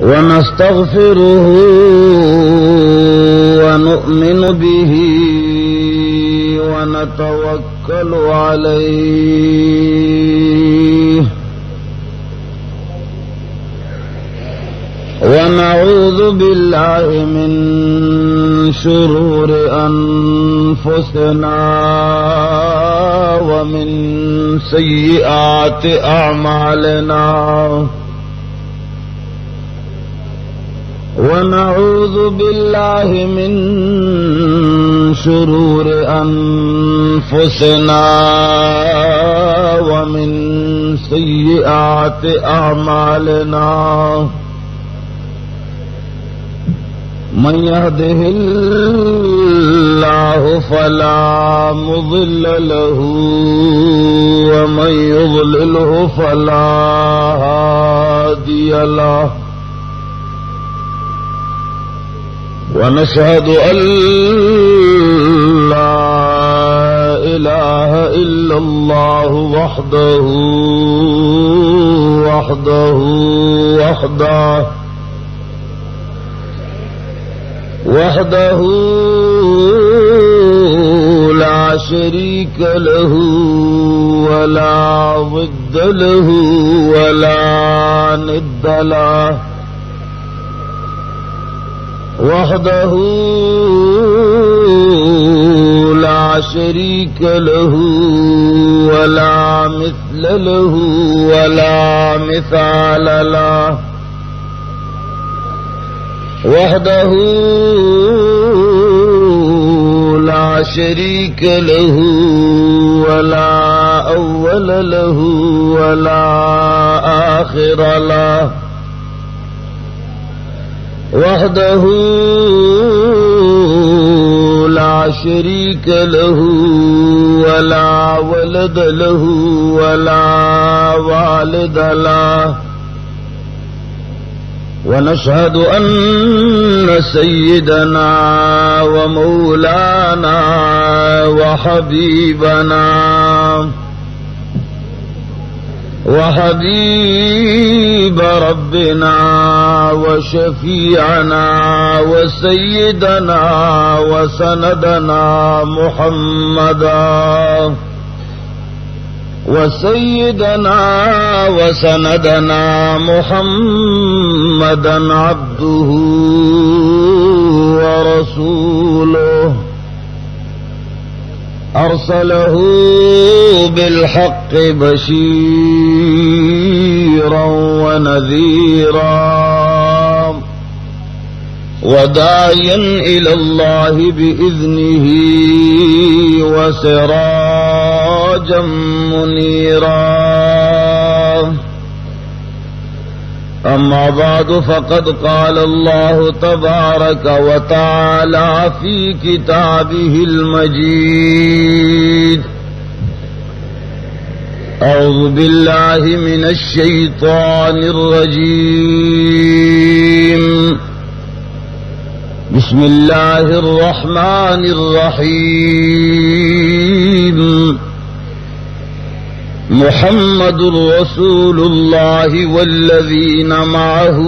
ونستغفره ونؤمن به ونتوكل عليه ونعوذ بالله من شرور أنفسنا ومن سيئات أعمالنا ونعوذ بالله من شرور أنفسنا ومن سيئات أعمالنا من يهده الله فلا مضل له ومن يضلله فلا هادي له ونشهد أن لا إله إلا الله وحده لا شريك له ولا ضد له ولا ند له وحده لا شريك له ولا مثل له ولا مثال له وحده لا شريك له ولا أول له ولا آخر له وحده لا شريك له ولا ولد له ولا والد له ونشهد أن سيدنا ومولانا وحبيب ربنا وشفيعنا وسيدنا وسندنا محمدا عبده ورسوله أرسله بالحق بشيرا ونذيرا وداعيا إلى الله بإذنه وسراجا منيرا أما بعد فقد قال الله تبارك وتعالى في كتابه المجيد أعوذ بالله من الشيطان الرجيم بسم الله الرحمن الرحيم محمد رسول الله والذين معه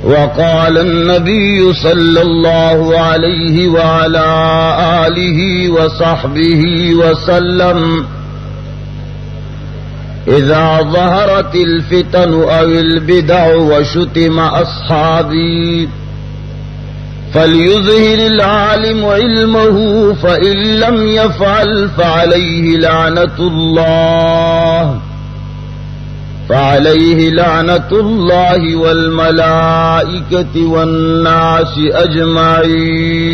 وقال النبي صلى الله عليه وعلى آله وصحبه وسلم إذا ظهرت الفتن أو البدع وشتم أصحابي فليظهر العالم علمه فإن لم يفعل فعليه لعنة الله والملائكة والناس أجمعين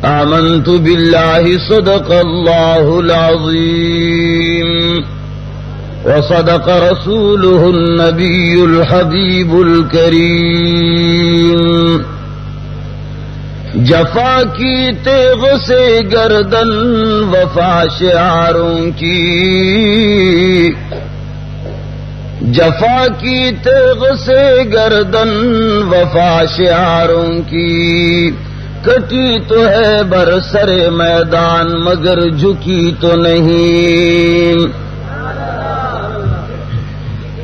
آمنت بالله صدق الله العظيم وصدق رسوله النبي الحبيب الكريم جفا کی تیغ سے گردن وفا شعاروں کی جفا کی تیغ سے گردن وفا شعاروں کی کٹی تو ہے برسر میدان مگر جھکی تو نہیں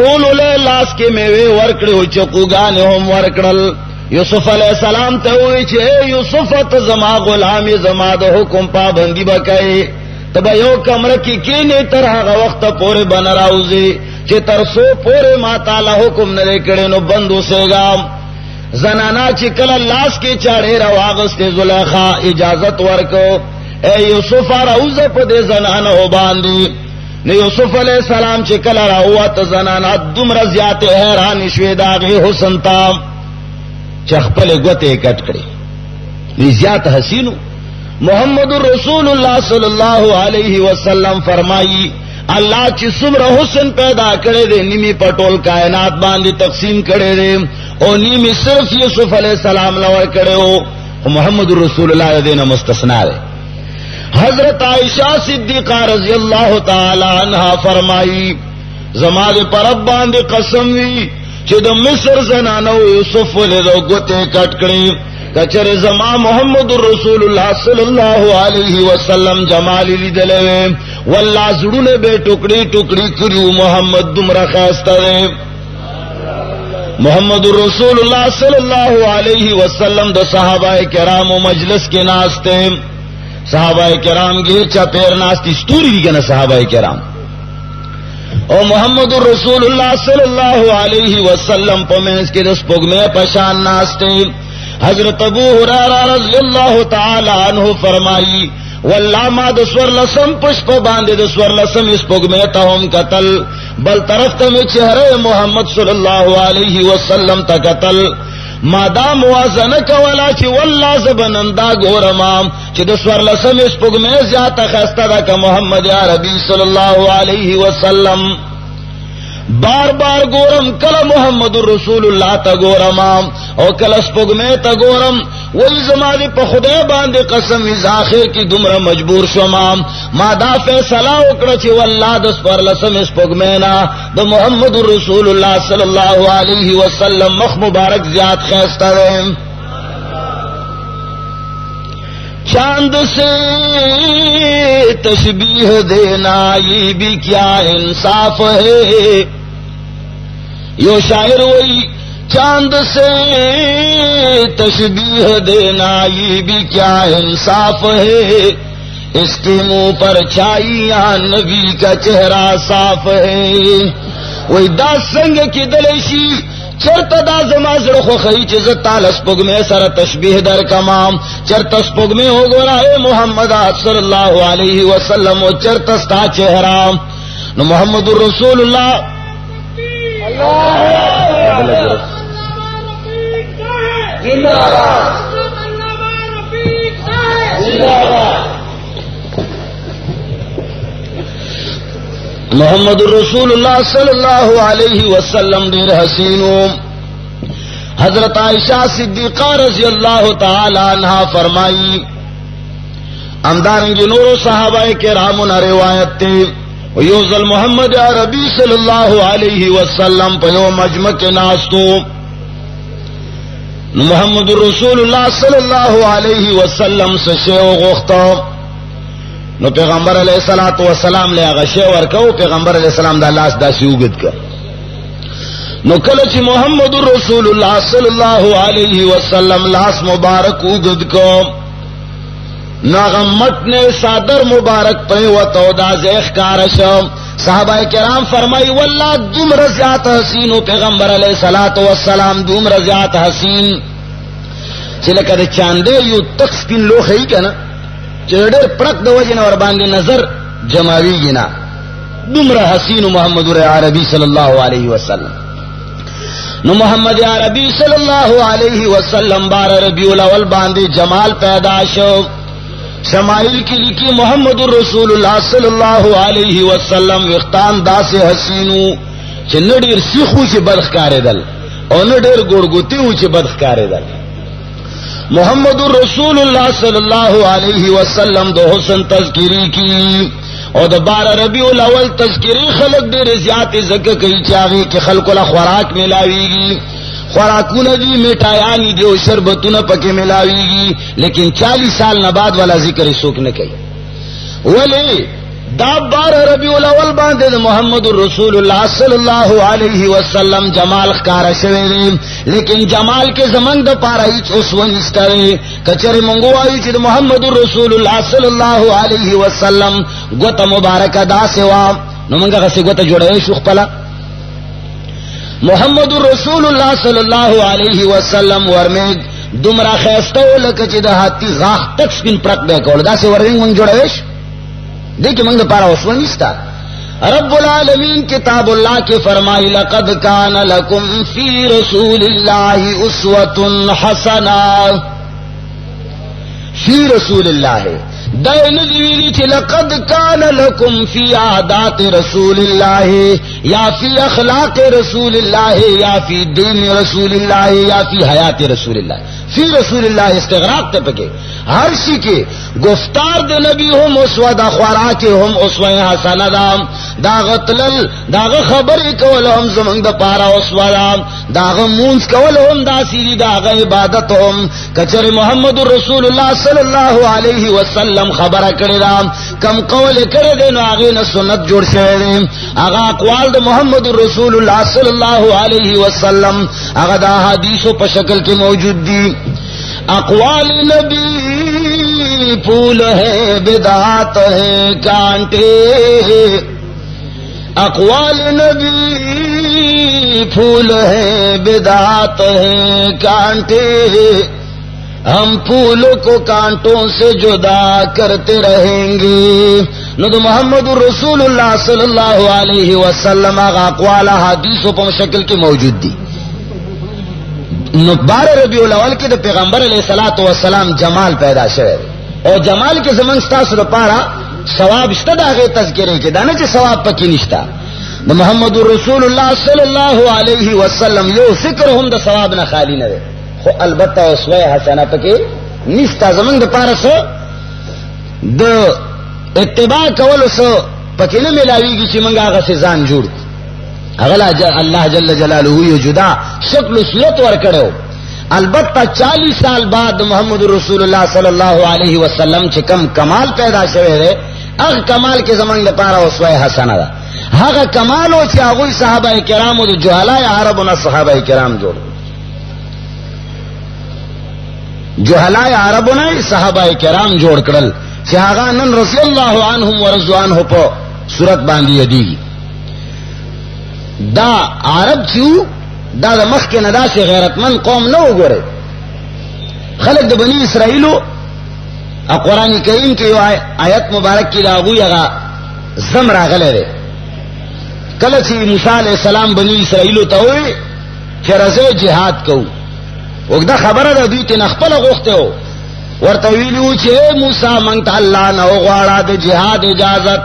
ټول له لاس کې میوه ورکړې او چقوګانې هم ورکړل. یوسف علیہ السلام ته وی چې یوسف ته زما غلام زما د حکم پابندی وکړي، تبا یو کمره کې کینې تر هغه وخت پورې بن راوځي چې تر سو پورې ما تعالی حکم نه کړي نو بند اوسېګا. زنانا چې کله لاس کې چاړې راواغستې زلیخا اجازت ورکو اے یوسف راوځه په دې زنانو باندې. نو یوسف علیہ السلام چې کله راووت زنانا دومره زیات حیران شوې د هغې حسن ته چې خپلې ګوتې کټ کړې. زیات حسینو. محمد رسول الله صلی الله علیه وسلم فرمایي الله چې څومره حسن پیدا کړی دی نیمی په ټول کائنات باندې تقسیم کړی دی او نیمی صرف یوسف علیہ السلام لور کړی او محمد رسول الله دینه مستثنا دی. حضرت عائشہ صدیقہ رضی اللہ تعالی عنہا فرمائی زما دې پر رب باندې قسم وی چې د مصر زنانو یوسف له ګوتې کټ کړې کچره زما محمد رسول الله صلی الله علیه وسلم جمال لیدلې والله زړونه به ټوکړي ټوکړي کړو محمد دومره خاسته دی. محمد رسول الله صلی الله علیه وسلم د صحابه کرامو مجلس کې ناشته، صحابہ کرام گیر چپیر ناستی ستوری دی کنا صحابہ کرام او محمد رسول اللہ صلی اللہ علیہ وسلم پمینس کی دس پگمے پشان ناستے. حضرت ابو ہریرہ رضی اللہ تعالی عنہ فرمائی واللہ ما دسور لسم پشپ باندے دسور لسم اس پگمے تاہم قتل بل طرف تمی چہرے محمد صلی اللہ علیہ وسلم تا قتل ما دا موازنه کولا چې والله زبنندا ګورما چې د سور لسم سپوږمۍ زیاته خسته ده که محمد عربي صلی الله علیه وسلم. بار بار ګورم کله محمد رسول الله ته ګورما او کله سپوږمۍ ته ګورم وای زما دې په خدای باندې قسم وي اخر کې دومره مجبور شوم ما دا فیصله وکړه چې والله د سور لسم سپوږمۍ نه د محمد رسول الله صلی الله علیه وسلم مخ مبارک زیات خسته ده. چاند سے تشبیہ دینا یہ بھی کیا انصاف ہے. یو شاعر وئی چاند سے تشبیہ دینا یہ بھی کیا انصاف ہے. اس کے منہ پر چھائیاں نبی کا چہرہ صاف ہے. وہی دا سنگ کی دلشی چرته دا زما زړه خو خی چې زه تعالی سپوږمۍ سره تشبیه در کمام چرته سپوږمۍ وګوره اے محمد صلی الله علیه وسلم او چرته ستا چهره نو محمد رسول الله محمد رسول اللہ صلی اللہ علیہ وسلم دیر حسینو. حضرت عائشہ صدیقہ رضی اللہ تعالی عنہ فرمائی امدارنگی نور صحابہ کرامنا روایت تے ویوزل محمد عربی صلی اللہ علیہ وسلم پیو مجمع کے ناستو محمد رسول اللہ صلی اللہ علیہ وسلم سے شیو غختو نو پیغمبر علیہ الصلوۃ والسلام له غشی ورکو پیغمبر علیہ السلام دا لاس داسې وګد ک نو کله چې محمد رسول الله صلی الله علیه وسلم لاس مبارک وګد کو ناغمت نے صادر مبارک پہ وتو دا زیخ کارشو صحابہ کرام فرمائی والله دوم رضیات حسین پیغمبر علیہ الصلوۃ والسلام دوم رضیات حسین چې لکه د چاندې یو تک سپین لوخی کنه چړډر پرک د وجنه ور باندې نظر جماویږي نه دومره حسین محمد عربی صلی الله علیه وسلم. نو محمد عربی صلی الله علیه وسلم بار ربیع الاول باندې جمال پیدا شو. شمائل کی لکی محمد رسول اللہ صلی اللہ علیہ وسلم وختان داس حسینو چې نډیر سیخو چې بدخکارې دل او نډیر ګورګوتیو چې بدخکارې دل. محمد رسول اللہ صلی اللہ علیہ وسلم دو حسن تذکری کی او د بار ربیع الاول تذکری خلق دیر زیات زکه کوي چاغي کې خلق له خوراک ملاويږي خوراکونه دي میټایانی دي او شربتونه پکې ملاويږي لیکن 40 سال نه بعد والا ذکر څوک نه کوي. ولی دا 12 ربیع الاول باندې محمد رسول الله صلی الله علیه وسلم جمال ښکارا شوی دی، لیکن جمال کې زمنګ د پاره هیڅ اوسو نشته. کچره مونږ وایو چې محمد رسول الله صلی الله علیه وسلم ګوته مبارکه دا سوا نو مونږه غسه ګوته جوړوي شو خپل. محمد رسول الله صلی الله علیه وسلم ورمه دومره خسته لکه چې د هاتی غاخ تک سپین پرک به کول دا سه ورنګ مونږ جوړوي دیکھیں منگ پارا اسوا نشتا. رب العالمین کتاب اللہ کے فرمائی لقد کان لکم فی رسول اللہ اسوۃ حسنہ. فی رسول اللہ دین دیویلی چھ لقد کان لکم فی عادات رسول اللہ یا فی اخلاق رسول اللہ یا فی دین رسول اللہ یا فی حیات رسول اللہ. فی رسول اللہ استغراق تے پکے ہر شی کے گفتار دے نبی ہم اسوہ دا خوراک ہم اسوہ حسنہ دا داغ تلل داغ خبر کول ہم زمنگ دا پارا اسوہ دا داغ مونس کول ہم دا سیدی داغ عبادت ہم. کچر محمد رسول اللہ صلی اللہ علیہ وسلم خبر کرے دا کم قول کرے دے نو آغین سنت جوڑ شہر دے. آغا اقوال دا محمد رسول اللہ صلی اللہ علیہ وسلم آغا دا حدیثوں پا شکل کے موجود دی. اقوال نبی پھول ہے بدعات ہے کانٹے. اقوال نبی پھول ہے بدعات ہے کانٹے. ہم پھولوں کو کانٹوں سے جدا کرتے رہیں گے. نو محمد رسول اللہ صلی اللہ علیہ وسلم اقوال حدیثوں پر شکل کی موجود دی. 12 ربیع الاول کې د پیغمبر علیہ الصلوۃ والسلام جمال پیدا شوه او جمال کې زمنګ تاسو لپاره ثواب شته دا غي تذکرې کې دا نه چې ثواب پکې نشته. د محمد رسول الله صلی الله علیه وسلم یو ذکر هم د ثواب نه خالی نه دی، خو البته اسوه حسنه پکې نشته. زمنګ د پاره سره د اتباع کول سره پکې نه ملاویږي چې موږ هغه ځان جوړ اغلا اللہ جل جلالہ یہ جدا شکل و صورت ور کڑو. البتہ 40 سال بعد محمد رسول اللہ صلی اللہ علیہ وسلم چکم کمال پیدا شوے رہے اغ کمال کے زمان لپارا اسوہ حسنہ دا ہاگا کمالو چی آغوی صحابہ کرام و جہلاء عربنا صحابہ کرام جوڑ جہلاء عربنا صحابہ کرام جوڑ کرل چی آغا نن رضی اللہ عنہم و رضوانہ پا صورت باندی دیگی. دا عرب چیو دا دا مخ کے ندا سے غیرتمند قوم نہ ہو گورے خلق دا بنی اسرائیلو قرآن کریم کے آیت مبارک کی داغوی اگا زم راغلے رے کلچی موسیٰ علیہ السلام بنی اسرائیلو تا ہوئے چھ رضے جہاد کو وقت خبر دا دوی تین اخپل غوختے ہو ورطویلیو چھ موسیٰ منگتا اللہ نہ غوارا دا جہاد اجازت.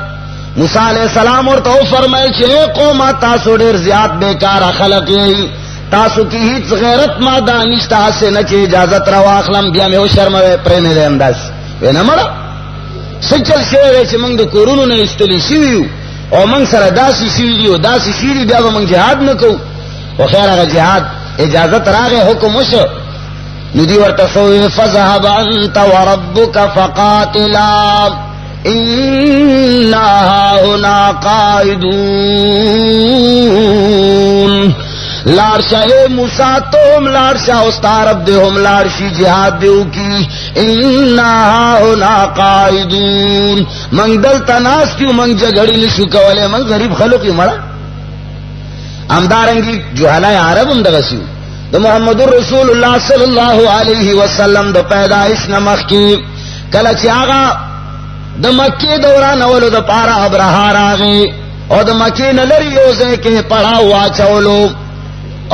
موسیٰ علیہ السلام اور تو فرمائے چھے قوم تاسو ڈیر زیاد بیکار خلق یہی تاسو کی ہیچ غیرت ما دانشتا سے نچے اجازت روا اخلم بیا میں ہو شرموے پریمے دے انداز وینا مرا سچل شوئے چھے منگ دو کورونو نے استلی شوئیو او منگ سر داسی شوئیو داسی شوئیو بیا منگ جہاد نکو و خیر اگر جہاد اجازت راگے حکم اس ندی ورطفوئے فَذَهَبَ أَنْتَ وَرَبُّكَ فَقَاتِلَا اِنَّا هُنَا قَائِدُونَ. لارشا اے موسیٰ تو ہم لارشا استارب دے ہم لارشی جہاد دیو کی اِنَّا هُنَا قَائِدُونَ. منگ دل تناس کیوں منگ جگڑی نشو کولے منگ غریب خلقی مرا امدارنگی جہلاء عرب اندغسیو دا محمد رسول اللہ صلی اللہ علیہ وسلم دا پیدائش نمخ کی کلچ آغا دا مکی دوران اولو دا پارا ابرہار آگے اور دا مکی نلری یوزے کے پڑا ہوا چولو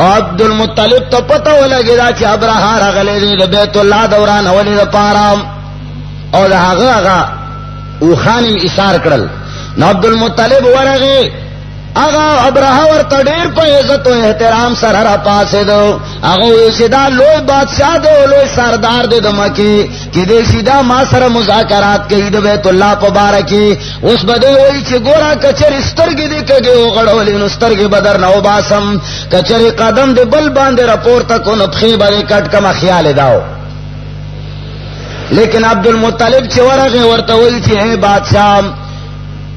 عبد المطلب تو پتہ ہو لگے دا چی ابرہار اگلے دے دا بیت اللہ دوران اولی دا پارا اور دا آغا اوخانیم اسار کرل نا عبد المطلب ورگے اگا ابرہا ورطا دیر پا عزت و احترام سر ہر پاسے دو اگا ویشدہ لوئی بادشاہ دو لوئی سردار دے دمکی کی دے شدہ ما سر مذاکرات کئی دو بیت اللہ پا بارکی اس بدے وی چی گورا کچر استرگی دے کگے اگڑو لین استرگی بدر نو باسم کچر قدم دے بل باندے رپور تک ان پخی بدے کٹ کما خیال داو. لیکن عبد المطلب چی ورغی ورطا وی چی اے بادشاہ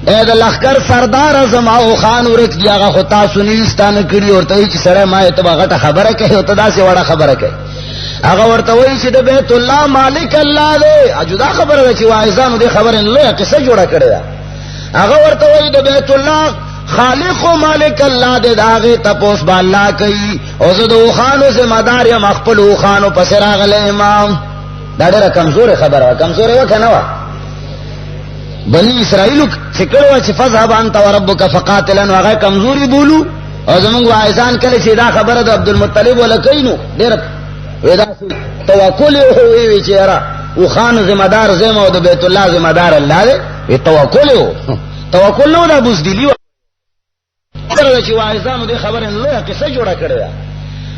اے د لخر سردار زما او خان ورک دی هغه خطا سنیستانه کړي ورته چې سره ما ته غټه خبره کوي او ته داسې وړه خبره کوي هغه ورته وایي چې د بیت الله مالک الله دی اجدا خبره ده چې واعظانو دې خبره نه قصه جوړه کړې ده هغه ورته وایي د بیت الله خالق و مالک الله دې داغه تپوس با الله کوي او زه د خانو ذمہ دار یم خپل خانو پس راغله امام دا ډېره کمزورې خبره کمزورې وکنه وا بنی اسرائیل فکر چې فذهب انت وربك فقاتلا هغه کمزوري بولو او زمونږ واعظان کله چې دا خبره د عبدالمطلب ولکینو ډېر ودا توکل وی چې را او خان ذمہ دار زمو او د بیت الله ذمہ دار الله دې توکل نو دا بوزدلی سره چې واعظانو دې خبره نه قصه جوړه کړې ده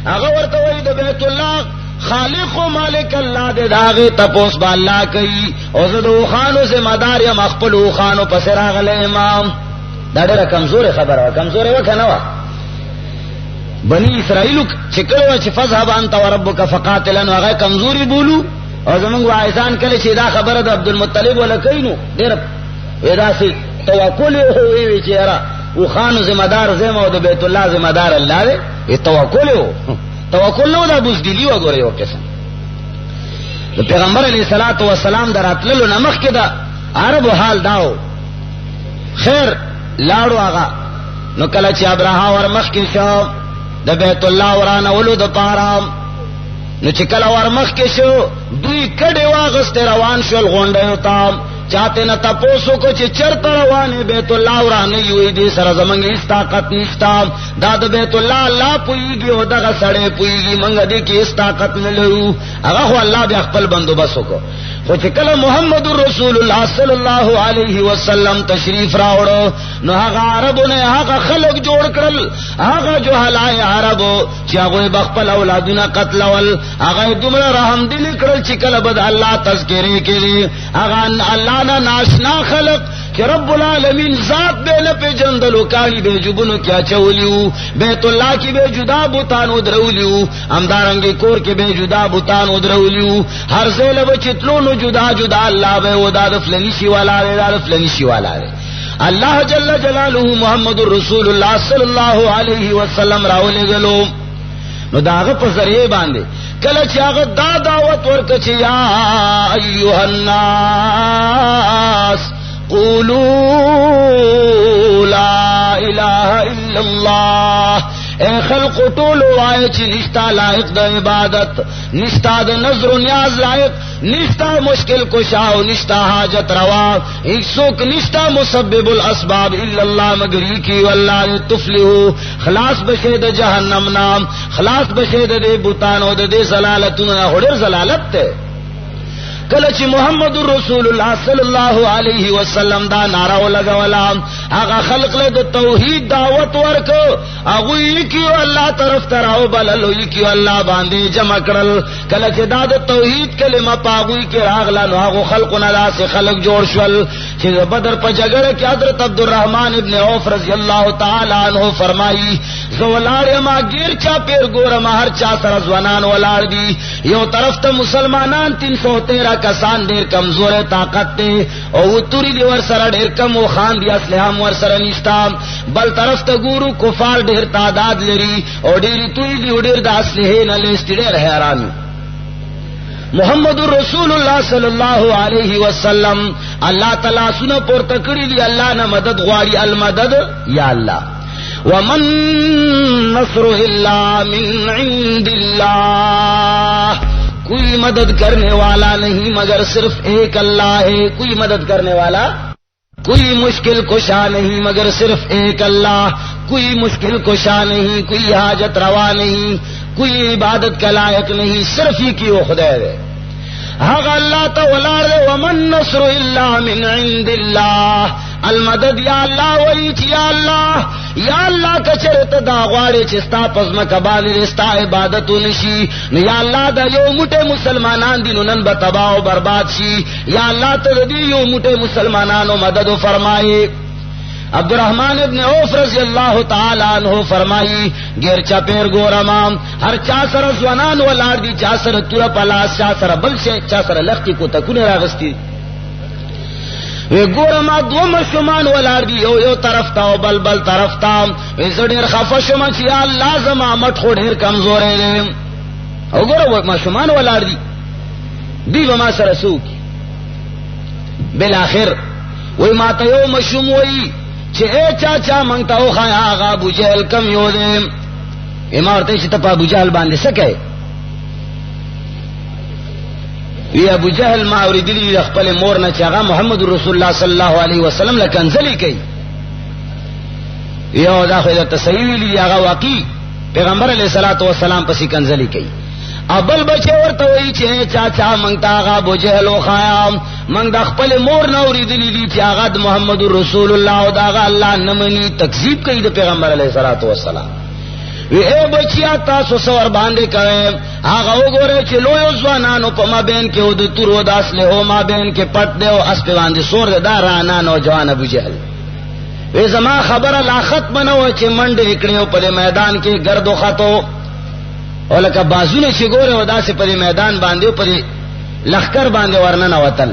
هغه ورته وایي د بیت الله خالق و مالک الله دې داغه تپوس با الله کوي او زه د خانو ذمہ دار یم خپل خانو پس راغله امام دا ډېره کمزورې خبره کمزورې وکنه وا بنی اسرائیل چې کله چې فذهب انت وربك فقاتلا هغه کمزوري بولو او زمونږ واعظان کله چې دا خبره د عبدالمطلب ولکینو ډېر ودا سي توکل وی چې را او خان ذمہ دار زمو او د بیت الله ذمہ دار الله دې توکل نو دا بوزدلی وګورئ یو قسم د پیغمبر علیه الصلاۃ والسلام دراتلو نمخ کې دا عربو حال داو خیر لاړو هغه نو کله چې ابراهیم ورمخ کې شو د بیت الله ورانه ولو د پاره نو چې کله ورمخ کې شو دوی کډه واغست روان شول غونډه ته چاته نه تاسو کو چې چرته روانه بیت الله ورانه یوې دې سره زمنګ هیڅ طاقت نشتا دا د بیت الله الله پويږي او دغه سړې پويږي منګ دې کې هیڅ طاقت نه لرو هغه خو الله بیا خپل بندوبست وکړو خو چې کله محمد رسول الله صلی الله علیه وسلم تشریف راوړو نو هغه عربونه هغه خلق جوړ کړل هغه جهلای عربو چې هغه بخپل اولادونه قتل ول هغه دومره رحم دل کړل چې کله بد الله تذکرې کړي هغه الله نه ناشنا خلق کہ رب العالمین ذات بے لپے جندلو کالی بے جبنو کیا چولیو بیت اللہ کی بے جدا بوتانو درولیو امدارنگی کور کے بے جدا بوتانو درولیو ہر زیل بچتلونو جدا جدا اللہ بے وہ داد فلنشی والا دے داد فلنشی والا دے اللہ جل جلالہ محمد الرسول اللہ صلی اللہ علیہ وسلم راولے گلو نو داغ پر ذریعے باندے کله چې هغه دا دعوت ورکړي چې یا ایها الناس قولوا لا اله الا الله اے خلق ټول وای چې نشتا لایق د عبادت نشتا د نظر و نیاز لایق نشتا مشکل کشا او نشتا حاجت روا هیڅوک نشتا مسبب الاسباب الا الله مگر کی والله تفلحو خلاص بشه د جهنم نام خلاص بشه د بوتانو د زلالتونو هډر زلالت ته کله چې محمد رسول الله صلی الله علیه وسلم دا نعره ولګولا هغه خلق له د توحید دعوت ورکو هغه یکیو الله طرف تراو بللو یکیو الله باندې جمع کړل کله چې دا د توحید کلمه پاغوي کې راغله نو هغه خلقونه داسې خلق جوړ شول چې بدر په جګړه کې حضرت عبدالرحمن ابن عوف رضی الله تعالی عنہ فرمایي زولاړ ما غیر چا پیر ګورم هر چا سره ځوانان ولاړ دي یو طرف ته مسلمانان 313 کسان ډیر کمزور طاقت ته او توري دی ور سره ډیر کم او خان دی اسلحه ور سره نشتا بل طرف ته ګورو کفار ډیر تعداد لري او ډیر توي دی ډیر د اسلحه نه لست ډیر حیران محمد رسول الله صلی الله علیه وسلم الله تعالی سونه پور تکړی دی الله نه مدد غواړي المدد یا الله ومن نصر الا من عند الله کوئی مدد کرنے والا نہیں مگر صرف ایک اللہ ہے کوئی مدد کرنے والا کوئی مشکل کشا نہیں مگر صرف ایک اللہ کوئی مشکل کشا نہیں کوئی حاجت روا نہیں کوئی عبادت کا لائق نہیں صرف ہی کی وہ خدا ہے حق اللہ تعالی ومن نصر الا من عند اللہ المدد یا اللہ ولیچ یا اللہ کچرت دا غواړي چې ستا پزما کبال ستا عبادت نشي نو یا الله دا یو موټه مسلمانان دي نن به تباہ او برباد شي یا الله ته دې یو موټه مسلمانانو مدد فرمایي عبدالرحمن ابن عوف رضی اللہ تعالی عنہ فرمائی غیر چا پیر ګورم هر چا سره ځوانان ولاړ دي چا سره تور پلاس چا سره بل شي چا سره لختي کو تکونه راغستي وی ګوره ما دو مشمان ولاړ دي یو طرف ته او بل طرف ته. وی زه ډېر خفه شوم چې یا الله زما مټ خو ډېر کمزوری دی. او ګوره مشمان ولاړ دي دی به ما سره څوکي. بالاخر وی ما ته یو مشوم وی چې اے چاچا مونږ ته وښایه هغه ابو جهل کم یو دی. ما ورته چې ته په ابو جهل باندې څه کوې؟ وی ابو جهل ما اوریدلی د خپل مور نه چې هغه محمد رسول الله صلی الله علیه وسلم له کنځلې کوي. یو دا خو درته صحیح ویلي هغه واقعي پیغمبر علیه الصلاۃ والسلام پسې کنځلې کوي. ابل بچه ورته وی چې چاچا مونږ ته هغه ابو جهل وښایه مونږ د خپل مور نه اوریدلی دي چې هغه د محمد رسول الله او د هغه الله نه مني، تکذیب کوي د پیغمبر علیه الصلاۃ والسلام. وی اے بچیا تاسو سور باندې کوي هغه وګوره چې لوی ځوانانو په مابین کې او د تورو د اسلحو مابین کې پټ دی او اس په باندې سور دی دا رانا نوجوان ابو جهل. وی زما خبره لا ختم نه و چې منډې کړې په میدان کې گرد وختو او لکه بازونه چې ګوره او داسې په میدان باندې په لخر باندې ورننه وتل.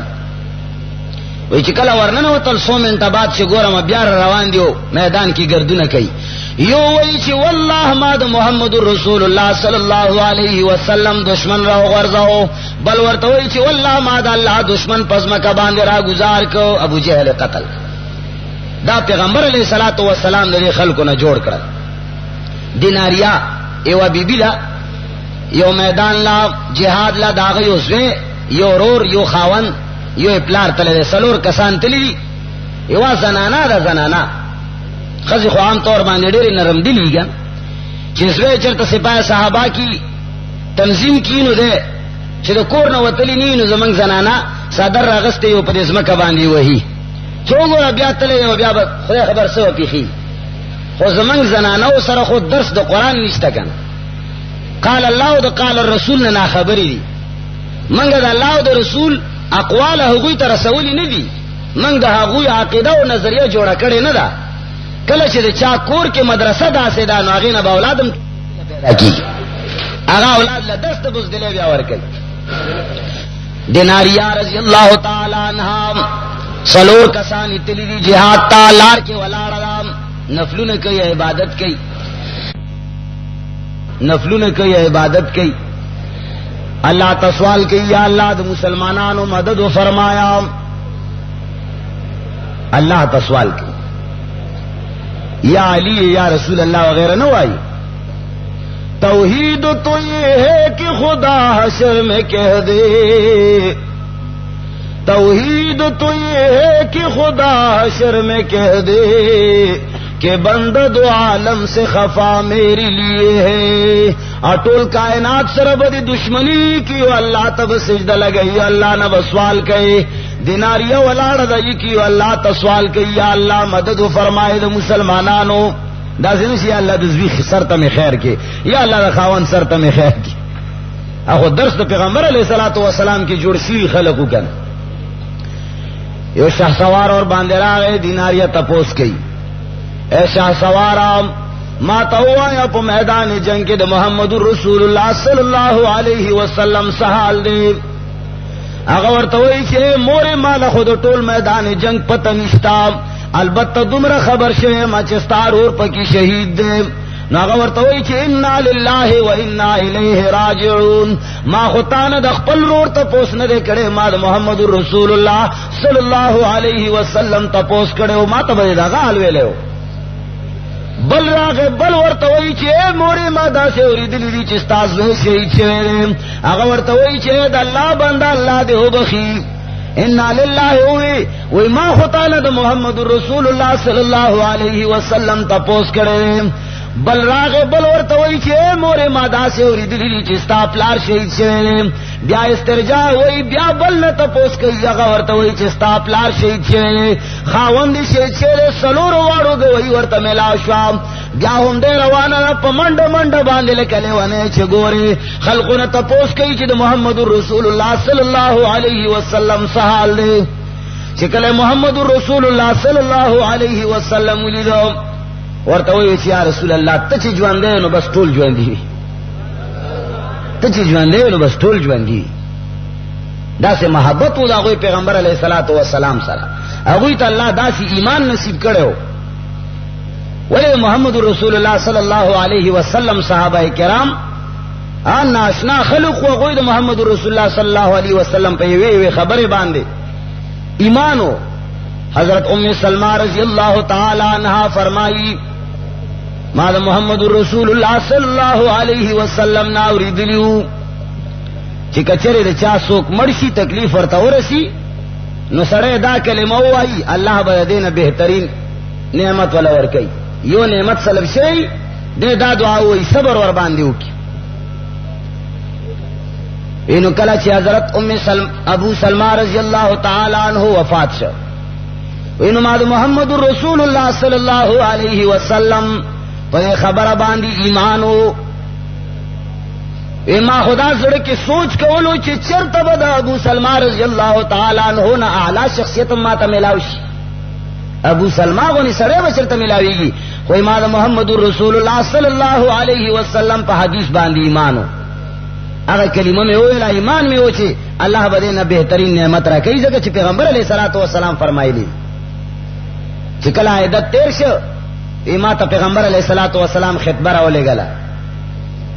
وی چې کله ورننه وتل 100 منټه بعد چې ګوره ما بیا روان دیو میدان کې گردونه کوي. یو وی چې والله ما د محمد رسول الله صلی الله علیه وسلم دشمن را غرزاو، بل ورته وی چې والله ما د الله دشمن پزماکه باندې را گزار کو ابو جهل قتل. دا پیغمبر علیہ الصلوۃ والسلام د خلکو نه جوړ کړ. دیناریا ایو بیبی لا یو میدان لا جهاد لا داغه یو زوی یو رور یو خاون یو پلار تل سلور کسان تلی یو زنانا دا زنانا خزی خو عام طور باندې ډېر نرم دلیږي چې زوی چرته سپاه صحابه کی تنظیم کینو ده چې د کور نه وتلی نینو زمنګ زنانا صدر راغسته یو په ځمکه باندې وਹੀ چوغور بیا تلې او بیا خدای خبر سو پیخي. خو زمنګ زنانا او سره خو درس د قران نشته کنه. قال الله او قال الرسول نه خبرې دي. منګه د الله او د رسول اقوال هغوی ته رسول نه دي، منګه د هغوی عقیده او نظریه جوړه کړي نه ده. کله چې د چا کور کې مدرسه داسې ده نو هغې نه به اولادم پیدا کېږي، هغه اولاد له درس ته بزدلې بیا ورکوي. دیناریا رضی الله تعالی عنها څلور کسان تللی دي جهاد ته، لار کې ولاړه ده، نفلونه کوي عبادت کوي، نفلونه کوي عبادت کوي. اللہ تا سوال کی یا اللہ دا مسلمانانو مدد و فرمایا. اللہ تا سوال کی یا علی یا رسول اللہ وغیرہ نہ آئی. توحید تو یہ ہے کہ خدا حشر میں کہہ دے، توحید تو یہ ہے کہ خدا حشر میں کہہ دے کہ بندہ دو عالم سے خفا میرے لیے ہے. اٹول کائنات سره بدی دشمنی کیو اللہ تب سجدہ لگئی اللہ نہ سوال کئے. دیناریہ ولاړه دای کیو اللہ ته سوال کئ یا اللہ مدد فرمائے د مسلمانانو. دا زنه یا اللہ د زوی سر ته خیر کې یا اللہ د خاون سر ته خیر کې. اخو درس د پیغمبر علیہ الصلوۃ والسلام کی جوړ شي خلقو کن. یو شاه سوار اور باندې راغی دیناریہ تپوس کئ اے شاہ سوارام ما توایا په میدان جنگ کې د محمد رسول الله صلی الله علیه وسلم سحال دی. هغه ورته وی چې مور مال خود ټول میدان جنگ پته نشتا، البته دومره خبر شوه ما چې ستار اور پکې شهید دی. نو هغه ورته وی چې انا لله و انا الیه راجعون. ما خدانه د خپل رور ته پوس نه کړي، ما د محمد رسول الله صلی الله علیه وسلم ته پوس کړي، ما ته به دا غال ویلو. بل راغه بل ورته وی چې مورې ما داسې اوریدلې دي چې تاسو شهید شوی. هغه ورته وی چې د الله بنده الله دې وبخي. ان لله وی ما خدانه د محمد رسول الله صلی الله علیه وسلم تپوس کړي. بل راغه بل ورته وی چې مورې ما داسې اوریدلې دي چې ستا پلار شهید شوی. بیا استرجاع وی بیا بل نه تپوس کوي. هغه ورته وی چې ستا پلار شهید شوی، خاوند شهید شوی، سلور واړو گوي ورته ملا شو. بیا هم دې روانه په منډه منډه باندې لکه ونه چې ګوري خلقونه تپوس کوي چې د محمد رسول الله صلی الله علیه وسلم سحال دی. چې کله محمد رسول الله صلی الله علیه وسلم ولیدو ورته وی چې یا رسول الله ته چې ژوند دی نو بس ټول ژوند دی، ته چې ژوند دی نو بس ټول ژوند دی. دا سه محبت و دا غوی پیغمبر علیہ الصلوۃ والسلام سره. هغوی ته الله داسې ایمان نصیب کړو. ولې محمد رسول الله صلی الله علیه وسلم صحابه کرام ناشنا خلق و هغوی د محمد رسول الله صلی الله علیه وسلم په یوې خبره باندې ایمانو. حضرت ام سلمہ رضی اللہ تعالی عنہا فرمائی ما دا محمد رسول اللہ صلی اللہ علیہ وسلم نا اوریدلیو چې کچره د چا څوک مرشي تکلیف ورته ورسی نو سړی دا کلمه وایي الله به دینه بهترین نعمت ولا ورکي. یو نعمت سلب شي دا دعا وایي صبر ور باندې وکي. اینو کله چې حضرت ابو سلمہ رضی اللہ تعالی عنہ وفات شو اینو ما دا محمد رسول اللہ صلی اللہ علیہ وسلم پر خبر باندی ایمانو. ما خدا زړه کې سوچ کولو چې چرته به د ابو سلمہ رضی اللہ تعالی عنہ نه اعلی شخصیت ما ته ملاوي شي. ابو سلمہ غونی سره به چرته ملاويږي. خو ما دا محمد رسول اللہ صلی اللہ علیہ وسلم په حدیث باندې ایمانو. هغه کلمه مې ویله ایمان مې و چې الله به دې نه بهترین نعمت راکړي. ځکه چې پیغمبر علیه الصلاۃ والسلام فرمایلی چې کله عیدت تیر شو ما ته پیغمبر علیه الصلاۃ والسلام خطبه راولېږله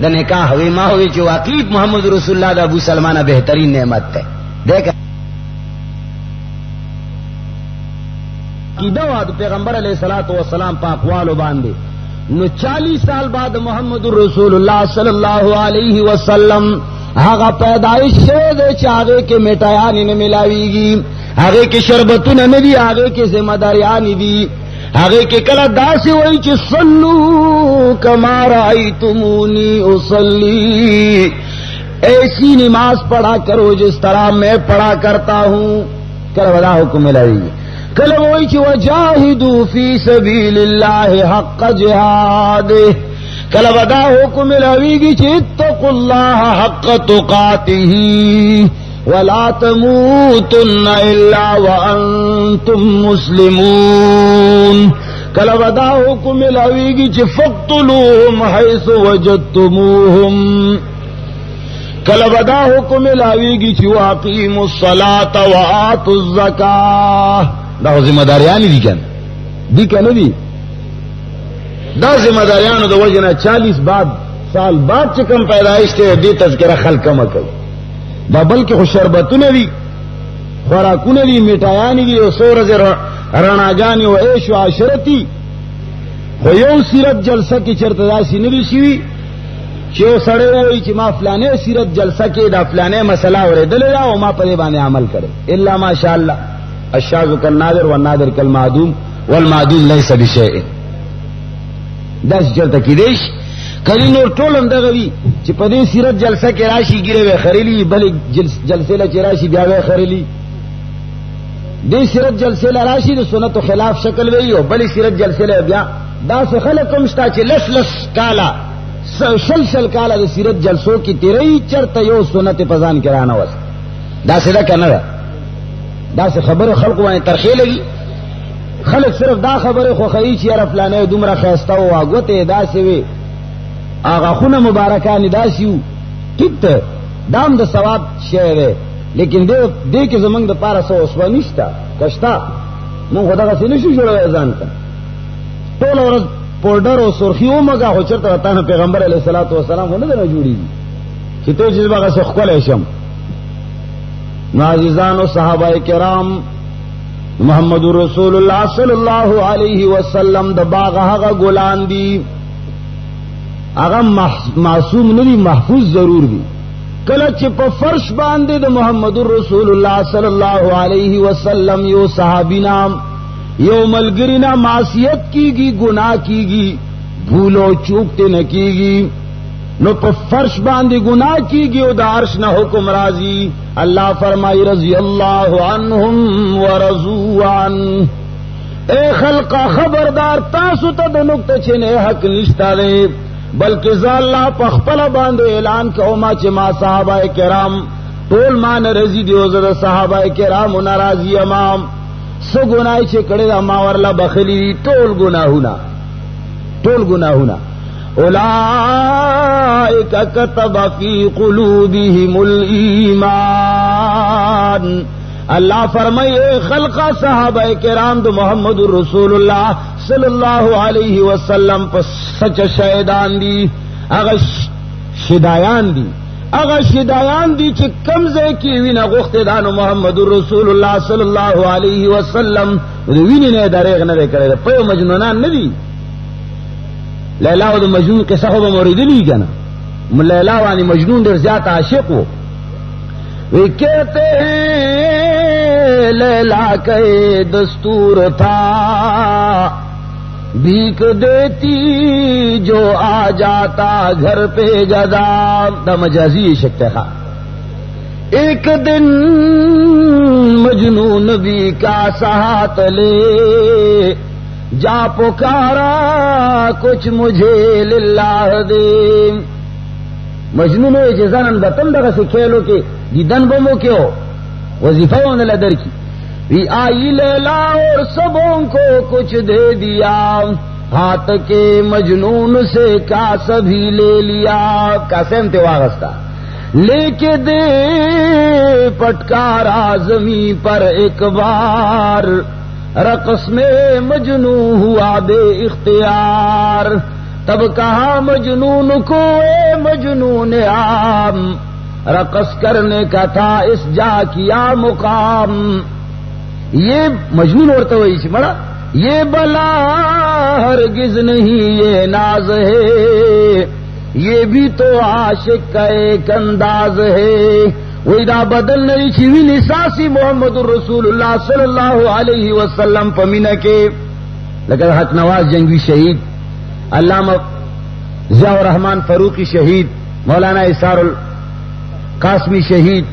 د نکاح. وی ما وی چې واقعي محمد رسول الله د ابو سلمہ نه بهترین نعمت ده. دیکھ کی دوا د پیغمبر علیه الصلاۃ والسلام په اقوالو باندې نو 40 سال بعد محمد رسول اللہ صلی اللہ علیہ وسلم هغه پیدائش شوه د چاغه کې میټایانی نه ملاویږي. هغه کې شربتونه نه دي، هغه کې ذمہ داریان دي، هغه کې کله داسې وایي چې صلو کما رایتمونی اصلی، ایسی نماز پڑھا کرو جس طرح میں پڑھا کرتا ہوں. کله ودا حکم ملاویږي. کله وایي چې وجاهدوا فی سبیل الله حق جهاده. کله ودا حکم ملاویږي چې اتقوا الله حق تقاته ولا تموتن الا وانتم مسلمون. کله ودا حکم ملاویږي چې فقتلوهم حيث وجدتموهم. کله ودا حکم ملاویږي چې واقیموا الصلاة وآتوا الزکاة. دا ذمہ داریان دي کنه دي کنه دي. دا ذمہ داریانو د وجنه 40 سال بعد چې کوم پیدائش ته دې تذکرہ خلق کما کوي. دا بلکې خو شربتونه دي، خوراکونه دي، میټایان دي او سورج رڼاګانې او عيش او عشرتي. خو یو سیرت جلسه کې چرته داسې نه دي شوي چې یو سړی وایي چې ما فلانه سیرت جلسه کې دا فلانه مسله اورېدلې ده او ما په دې باندې عمل کړی. الا ماشاء الله الشاذ کالنادر والنادر کالمعدوم والمعدوم ليس بشيء. دا چرته کې دیش کله نور ټولم دغه وی چې په دې سیرت جلسه کې راشي ګیره و خریلی، بل جلسه لا چې راشي بیا و خریلی. دې سیرت جلسه لا راشي د سنت خلاف شکل وی او بل سیرت جلسه لا بیا دا څه خلک کوم شتا چې لس کالا شل کالا د سیرت جلسو کې تیرې چرته یو سنت پزان کرانه وس. دا څه ده کنه دا څه خبره خلق باندې ترخی لګي. خلق صرف دا خبره خو خی چې رفلانه دومره خسته او واغوته داسې وي آغا خونه مبارکان داسیو ټیک ته دام د ثواب شی دی. لیکن دې کې زمنګ د پاره سو اوسو نشتا کښتا مونږ خدای غسې نشو جوړوي ځان ته ټول ورځ پودر او سرخی او مګه هو چرته وته پیغمبر علیه الصلاۃ والسلام نه نه جوړیږي چې ته چې هغه څه خپل شم. معززان او صحابه کرام محمد رسول الله صلی الله علیه وسلم د باغ هغه ګلان دي، هغه معصوم نه دي، محفوظ ضرور دي. کله چې په فرش باندې د محمد رسول الله صلی الله علیه وسلم یو صحابی نام یو ملګری نه معصیت کیږي، گناہ کیږي، بھول او چوک ته نه کیږي، نو په فرش باندې گناہ کیږي او د عرش نه حکم راځي. الله فرمایي رضی الله عنهم ورضوا عنه. اے خلق خبردار تاسو ته د نقطه چې نه حق نشته دی، بلکې ځاله په خپل باندې اعلان کوم چې ما صحابه کرام ټول مان رضی دی او زه صحابه کرام ناراضی امام سو ګناي چې کړه ما ورلا بخلی ټول ګناهونه اولئک کتب فی قلوبهم الایمان. اللہ فرمائے خلقہ صحابہ کرام دو محمد رسول اللہ صلی اللہ علیہ وسلم پر سچ شہدان دی اگر شدایان دی اگر شدایان دی چی کمزے کی وین غخت دانو محمد رسول اللہ صلی اللہ علیہ وسلم وین نے دریغ نہ کرے پیو مجنونان ندی لیلا و دو مجنون قصہ خوب موردی لی گنا لیلا وانی مجنون در زیادہ عاشق ہو وہ کہتے ہیں لیلا کا دستور تھا بھیک دیتی جو آ جاتا گھر پہ گدا دا مجازی شکتے خواہ ایک دن مجنون بھی کا ساتھ لے جا پکارا کچھ مجھے للہ دے مجنون ہوئے جزانن بطن دغا سے کھیلو کے دیدن بمو کیوں وظیفہ ہونے لدر کی بھی آئی لیلا اور سبوں کو کچھ دے دیا ہاتھ کے مجنون سے کاس بھی لے لیا کاسے انتے واغستا لے کے دے پٹکارا زمین پر ایک بار رقص میں مجنون ہوا بے اختیار تب کہا مجنون کو اے مجنون عام رقص کرنے کا تھا اس جا کیا مقام یہ مجنون عورتوں سے بڑا یہ بلا ہرگز نہیں یہ ناز ہے یہ بھی تو عاشق کا ایک انداز ہے ویدا بدل نہیں چھوی نساسی محمد الرسول اللہ صلی اللہ علیہ وسلم پمینہ کے لیکن حق نواز جنگی شہید علامہ ضیاء الرحمن فاروقی شہید مولانا اسار القاسمی شہید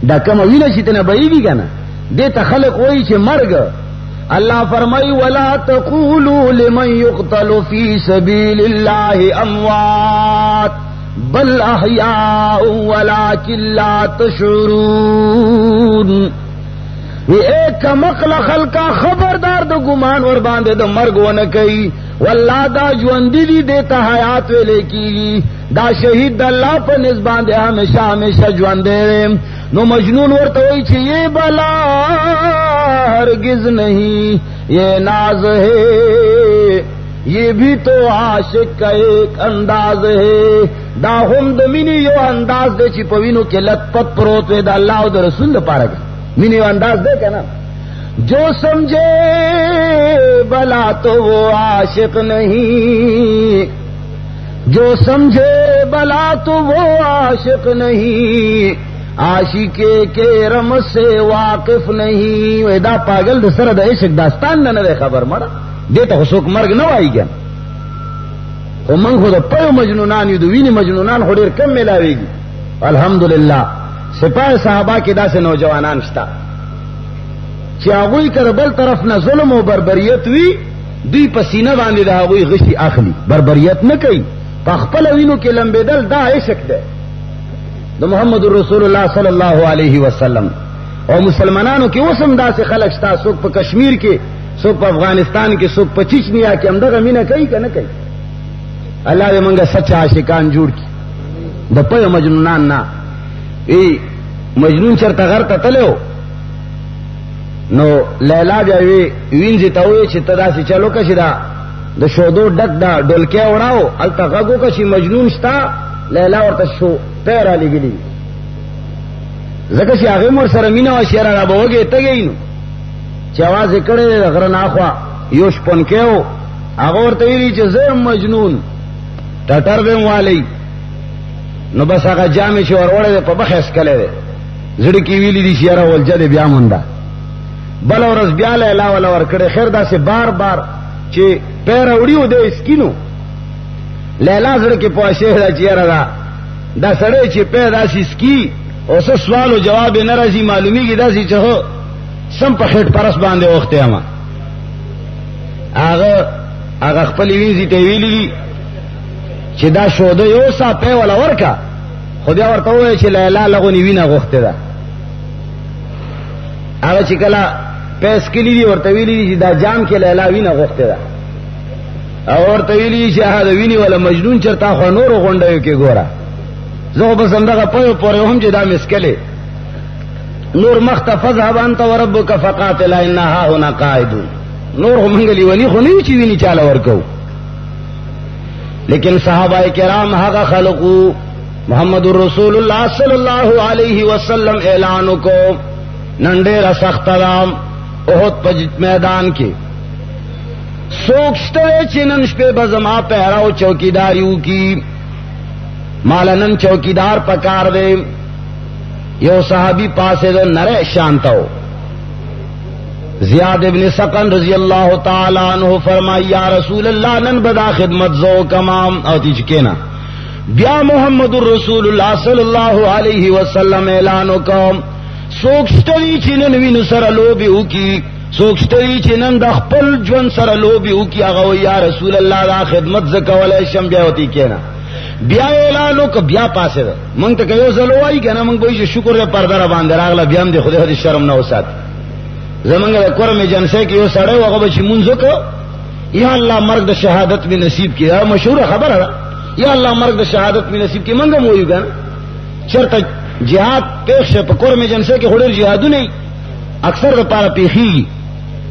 ڈکم وینا چیتنا بئی بھی کنا دیتا خلق وہی چھے مرگ اللہ فرمائی ولا تقولوا لمن يقتل في سبيل الله اموات بل احیاء ولكن لا تشعرون یہ ایک مقل خلقا خبردار دو گمان ور باندے دو مرگ ونکئی واللہ دا جواندی دی دیتا حیات ویلے کی دا شہید دا اللہ پر نسبان دے ہمیشہ ہمیشہ جواندے نو مجنون ورطوئی چھے یہ بلا ہرگز نہیں یہ ناز ہے یہ بھی تو عاشق کا ایک انداز ہے دا ہم دمینی یو انداز دے چی پوینو کے لت پت پروت وے دا اللہ و دا رسول دا پارک مینی یو انداز دے کہ نا جو سمجھے بلا تو وہ عاشق نہیں جو سمجھے بلا تو وہ عاشق نہیں عاشقے کے رم سے واقف نہیں ویدا پاگل دا سر دا عشق داستان نہ دے خبر مرا دیتا خسوک مرگ نو آئی گیا خو من خود پیو مجنونان یو دوینی مجنونان خودیر کم ملاوی گی الحمدللہ سپاہ صحابہ کی دا سے نوجوانان شتا چی آغوی کر بل طرف نہ ظلم و بربریت وی دوی پسینہ باندی دا آغوی غشی اخلی بربریت نہ کئی پاخپل وینو کے لمبے دل دا عشق دے دا محمد رسول اللہ صلی اللہ علیہ وسلم اور مسلمانانو کی وسم دا سے خلق شتا سوک پا کشمیر کے سوک پا افغانستان کے سوک پا چچنیا کے امدغا مینہ کئی کا نہ کئی اللہ دے منگا سچا عاشقان جوڑ کی دا پا مجنونان نا ای مجنون چرتا غرطا تلے ہو نو لیلا بیاوی وینزی تاوی چی تدا سی چلو کشی دا دا شودو ڈک دا ڈولکے اڑاو التا غگو کشی مجنون شتا لیلا ورطا شو پیرا لگی لی زکشی آغیم ور سرمینہ و شیرہ را بوگے تگئی نو چی آواز اکڑے دا غرن آخوا یوش پنکے ہو آغا ورطا ویلی چی زیم مجنون ٹٹر دیم والی نو بس آغا جامع چی وروڑے دے پا بخیس کلے دے زڑکی ویلی دی شیرہ والجد بیا مندہ بل ورز بیا لیلا والا ورکڑے خیر دا سے بار بار چی پیر اوڑیو دے اسکینو لیلا زڑکی پواشے دا چیرہ دا سڑے چی پیر دا سی اسکی اوسا سوال و جواب نرازی معلومی کی دا سی چہو سم پا خیٹ پرس باندے وقتے ہما آغا خپلی وینزی تیویلی دی چی دا شودو یو سا پی والا ورکا خودیا ورطا ہوئے چی لیلا لغونی وینا غوختے دا آغا چی کلا پیس کلی دی ورطویلی دی چی دا جام کے لیلا وینا غوختے دا ورطویلی دی چی آہا دا وینی والا مجنون چرتا خوا نورو غنڈیو کے گورا زو بس اندگا پیو پورے ہم چی دا مسکلے نور مختفض هبانت وربک فقاتل انها هنا قاعدون نور منگلی ونی خونی چی ویني چاله ورکو لیکن صحابہ کرام هغه خلقو محمد رسول اللہ صلی اللہ علیہ وسلم اعلانو کو ننڈیرا سخت رام احد پا میدان کے سوکشتوے چنن شپے بزما پہراو چوکیداریو کی مالنن چوکیدار پکار دے یو صحابی پاسے دو نرے شانتاو زیاد ابن سقن رضی اللہ تعالی عنہ فرمائی یا رسول اللہ نن بدا خدمت زو کمام او تیچ کینا بیا محمد رسول اللہ صلی اللہ علیہ وسلم اعلانو کم سوکشتوی چنن وین سر لوبیو کی سوکشتوی چنن دا خپل جون سر لوبیو کی اغاو یا رسول اللہ دا خدمت زکولی شم بیا ہوتی کینا بیا اعلانو که بیا پاسه ده منگ تا که یو زلوائی که نا منگ بویش شکر ده پردر باندر اغلا بیام ده خود خود شرم نو سات زمانگا ده کرم جنسے که یو سڑے وغا بچی منزو که یا اللہ مرگ ده شہادت بھی نصیب کی مشہور خبر ہے یا اللہ مرگ ده شہادت بھی نصیب کی منگا مویو گا چرتا جہاد پیخ پا کرم جنسے که خودر جہادو نہیں اکثر ده پارا پیخی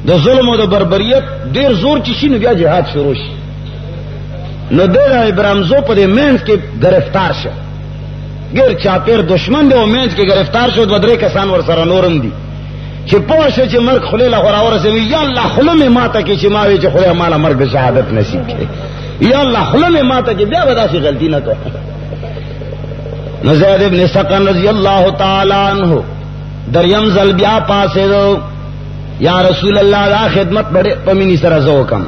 ده ظلم و ده بربریت دیر زور چشی نو بیا جہاد شروع شی نو دیر ابرامزو پا دے مینز کے گرفتار شا گر چاپیر دشمن دے و مینز کے گرفتار شا دو درے کسان ور سر نورم دی چی پوشا چی مرگ خلیل خوراور سے یا اللہ خلم ماتا کی چی ماوی چی خلیل مالا مرگ شہادت نصیب کے یا اللہ خلم ماتا کی بیا بدا سی غلطی نہ تو نو زید ابن سقن رضی اللہ تعالی عنہ دریم زل بیا پاسے دو یا رسول اللہ دا خدمت بڑے پمینی سر زو کم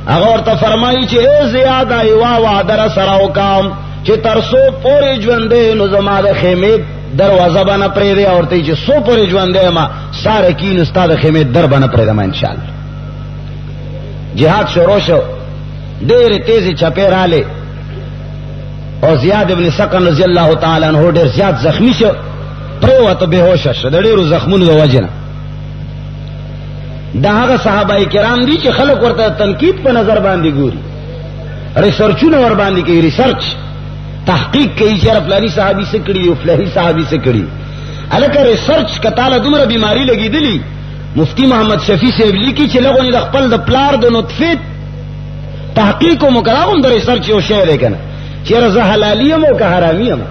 اگر تا فرمائی چی اے زیادہ ایوا وعدر سراو کام چی ترسو پوری جوندے نو زما دا خیمید دروازہ بنا پریدے اور تی چی سو پوری جوندے ما سارکین استاد خیمید در بنا پریدے ما انشاءاللہ جہاد شروع شو دیر تیزی چپیر آلے اور زیاد ابن سقن رضی اللہ تعالیٰ عنہ دیر زیاد زخمی شو پریوہ تو بے ہوش شو دیر زخمون دو وجنا دا هغه صحابه کرام دي چې خلق ورته تنقید په نظر باندې ګوري ریسرچونه ور باندې کوي ریسرچ تحقیق کوي چې فلانی صحابي څه کړی او فلانی صحابي څه کړی الکه ریسرچ کتاله دومره بیماری لګیدلی مفتی محمد شفیع صاحب لیکي چې لغونی د خپل د پلار د نطفه تحقیق او مقراهم د ریسرچ یو شی دی کنه چې رضا حلالیم او که حرامیم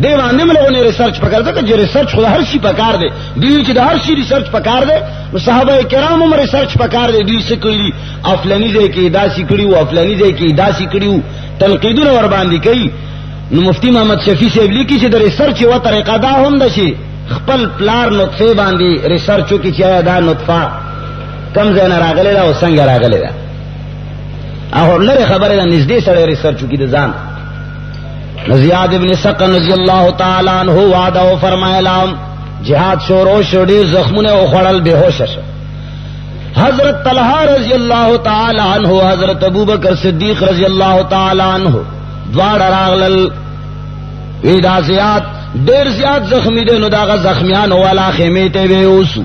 دے باندې ملونه ریسرچ پکار ده چې ریسرچ خو هر شي پکار دی دوی چې د هر شي ریسرچ پکار دی نو صحابه کرام هم ریسرچ پکار دی دوی څه کړی افلانی ځای کې داسې کړی او افلانی ځای کې داسې کړی تنقیدونه ور باندې کوي نو مفتی محمد شفیع صاحب لیکي چې د ریسرچ یو طریقه دا هم ده چې خپل پلار نطفه باندې ریسرچ وکړي چې دا نطفه کم ځای نه راغلی ده او څنګه راغلی ده او لري خبره ده نږدې سره ریسرچ وکړي د ځان زیاد ابن سقن رضی اللہ تعالی عنہ وعدہ و فرمائلا جہاد شروع شوڑی زخمون او خڑل بے ہوش شو حضرت طلحہ رضی اللہ تعالی عنہ حضرت ابوبکر صدیق رضی اللہ تعالی عنہ دوار راغلل ویدا زیاد دیر زیاد زخمی دے نو داغا زخمیان والا خیمیتے بے اوسو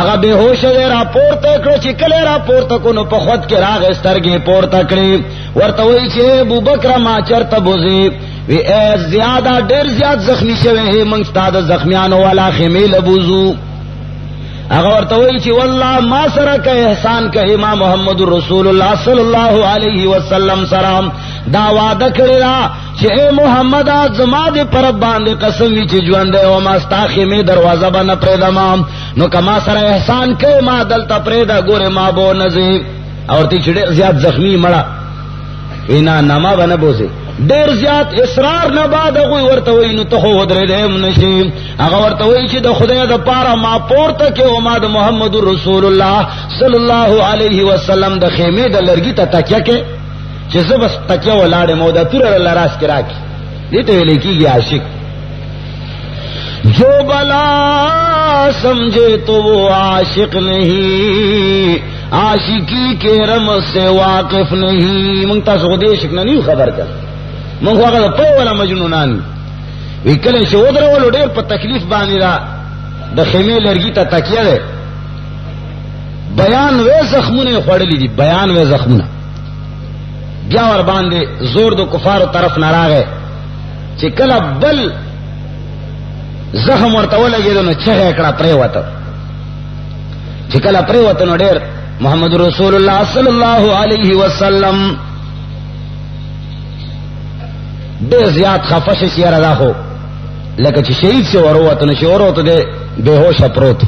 اگا بے ہوش دے را پورتا کرو چی کلے را پورتا کنو پا خود کے راغ استرگی پورتا کری ورطوئی چی ابوبکر ما چرتا بوزی وی اے زیادہ دیر زیاد زخمی شوے ہیں منگستاد زخمیانو والا خیمیل بوزو اگر توئی چی واللہ ما سرک احسان کہ امام محمد رسول اللہ صلی اللہ علیہ وسلم سرام دا وعدہ کرلا چی اے محمد آزما دے پرب باندے قسمی چی جواندے وما ستا خیمی دروازہ بنا پریدمام نو کما سر احسان کہ ما دلتا پریدا گورے ما بو نزی اور تی چی دیر زیاد زخمی مڑا اینا نما بنا بوزے دیر زیاد اصرار نہ بعد اگوی ورطوئی نو تخو ودر دیم نشیم اگا ورطوئی چی دا خدای دا پارا ما پورتا کے وما دا محمد رسول اللہ صلی اللہ علیہ وسلم دا خیمے دا لرگی تا تکیا کے چی زبس تکیا و لاڑے مودا تور اللہ راس کرا کی دیتے ہوئے لکی گی عاشق جو بلا سمجھے تو وہ عاشق نہیں عاشقی کے رمز سے واقف نہیں منگتا سو دیشک نہیں خبر کر منگ واقع دا پو والا مجنونان وی کلن شو در والو دیر پا تکلیف بانی را دا خیمے لرگی تا تکیہ دے بیان وے زخمونے خوڑلی دی بیان وے زخمونا بیا ور باندے زور دو کفارو طرف نراغے چی کلا بل زخم ورته ولګېدو نو چغې کړه پرېوته. چې کله پرېوته نو ډېر محمد رسول الله صلی الله علیه وسلم ډېر زیات خفه شي چې یاره دا خو لکه چې شهید شي وروته نو چې وروته دی بېهوشه پروت.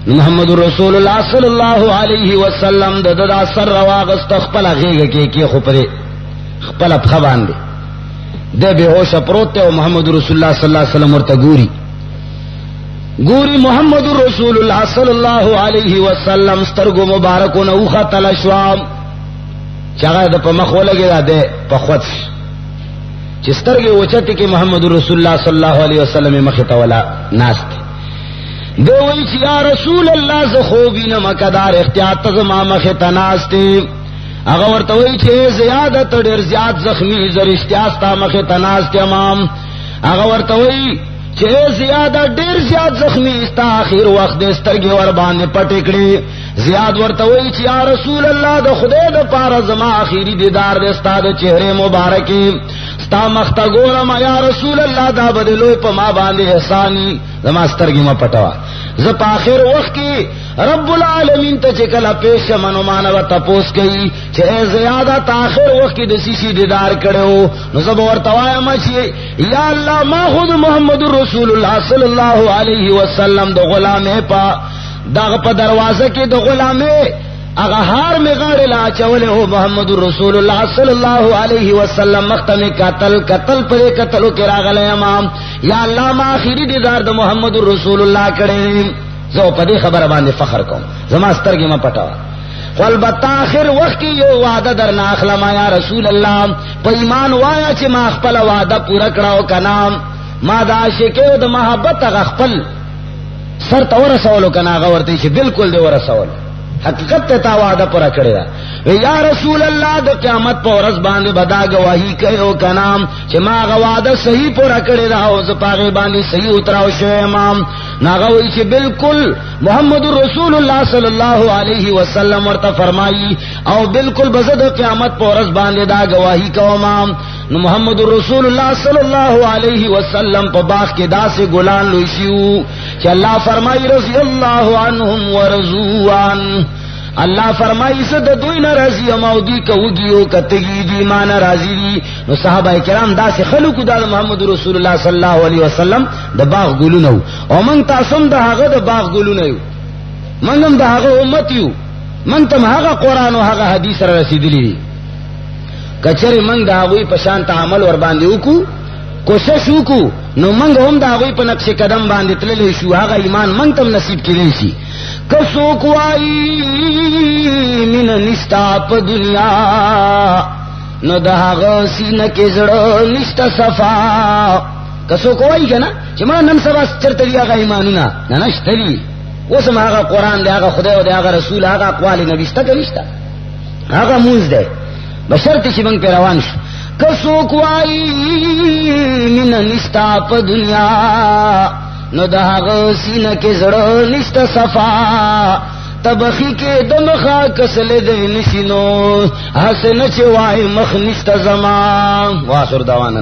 محمد رسول الله صلی الله علیه وسلم د دا سر راواغست خپله غېږه کې خو پرې خپله پښه باندې دی بېهوشه پروت دی او محمد رسول الله صلی الله علیه وسلم ورته ګوري محمد رسول الله صلی الله علیه وسلم سترګو مبارکونه وختله شوه چې هغه د په مخ ولګېده دی په خود چې سترګې اوچتې کې محمد رسول الله صلی الله علیه وسلم مخې ته ولا ناست دی وایي چې یا رسول الله زه خوب وینم کدار احتیاط ته زما مخې ته ناست دی. هغه ورته وایي چې زیاده ته ډېر زیات زخمي زه رښتیا ستا مخې ته ناست یم. هغه ورته وایي چې زیاده ډېر زیات زخمي ستا آخر وخت دې سترګې ور باندې پټې کړې. زیاد ورته وایي چې یا رسول الله د خدای د پاره زما آخري دیدار دې ستا د چهرې مبارکې ستا مخ ته ګورم یا رسول الله دا به دې لوی په ما باندې احساني زما سترګې مه پټوه. زه په آخر وخت کې رب العالمین ته چې کله پیش شم نو مانه به تپوس کوي چې ای زیاده ته آخر وخت کې د څه شي دیدار کړی نو زه به ورته وایم چې یا الله ما خود محمد رسول الله صلی الله علیه وسلم د غلامې په دغه په دروازه کې د غلامې هغه هار می غاړې لا اچولې او محمد رسول الله صلی الله علیه وسلم مختمه قتل پر قتلو کې راغلی امام. یا الله ما آخري دیدار د محمد رسول الله کړی. زه په دې خبره باندې فخر کوم زما سترګې ما پټاوه. خو البته آخر وخت کې یو وعده درنه اخلم یا رسول الله په ایمان وایا چې ما خپل وعده پوره کړو کنه ما د عاشقۍ د محبت هغه خپل سر ته ورسولو کنه هغه ورته چې بالکل دې ورسول حقیقت ته تا وعده پوره کړی دا. یا رسول الله د قیامت په ورځ باندې بدا گواہی کوي او کنام چې ما هغه وعده صحیح پوره کړی دا او زه پاغه باندې صحیح اتراو شوی امام. ناغه وی چې بالکل محمد رسول الله صلی الله علیه وسلم ورته فرمایي او بالکل بزه د قیامت په ورځ باندې دا گواہی کوم. نو محمد رسول الله صلی الله علیه وسلم په باغ کې داسې ګلان لوي شو چې الله فرمایي رضی الله عنهم ورضوا عنه. الله فرمایي زه د دوی نه راضي یم او دوی که وږي او که تږي دي ما نه راضي دي. نو صحابه کرام داسې خلکو دا د محمد رسول الله صلی الله علیه وسلم د باغ ګلونه وو او موږ تاسو هم د هغه د باغ ګلونه یو. موږ هم د هغه امت یو. موږ ته هغه قرآن او هغه حدیث را رسېدلي دي. کچره موږ د هغوی په شان عمل ور باندې وکړو کوشش وکړو نو موږ هم د هغوی په نقش قدم باندې تللی شو. هغه ایمان موږ ته نصیب کېدی شي. کسو کوای من نشتا په دنیا نو د هغه سینه کې زړه نشتا صفا. کسو کوای کنه چې ما نن سبا چرته دی هغه ایمانونه نه نشته دي. اوس ما هغه قرآن دی هغه خدای او دی هغه رسول هغه اقوال نبی شته کنيشته هغه موږ دی بشرط چې موږ روان شو. کسو کوای من نشتا په دنیا نو د هغه سینه کې زړه نشته صفا. تبخی کې دمخه کسل دې نشینو حسن چې وای مخ نشته زما. واخر دعوانا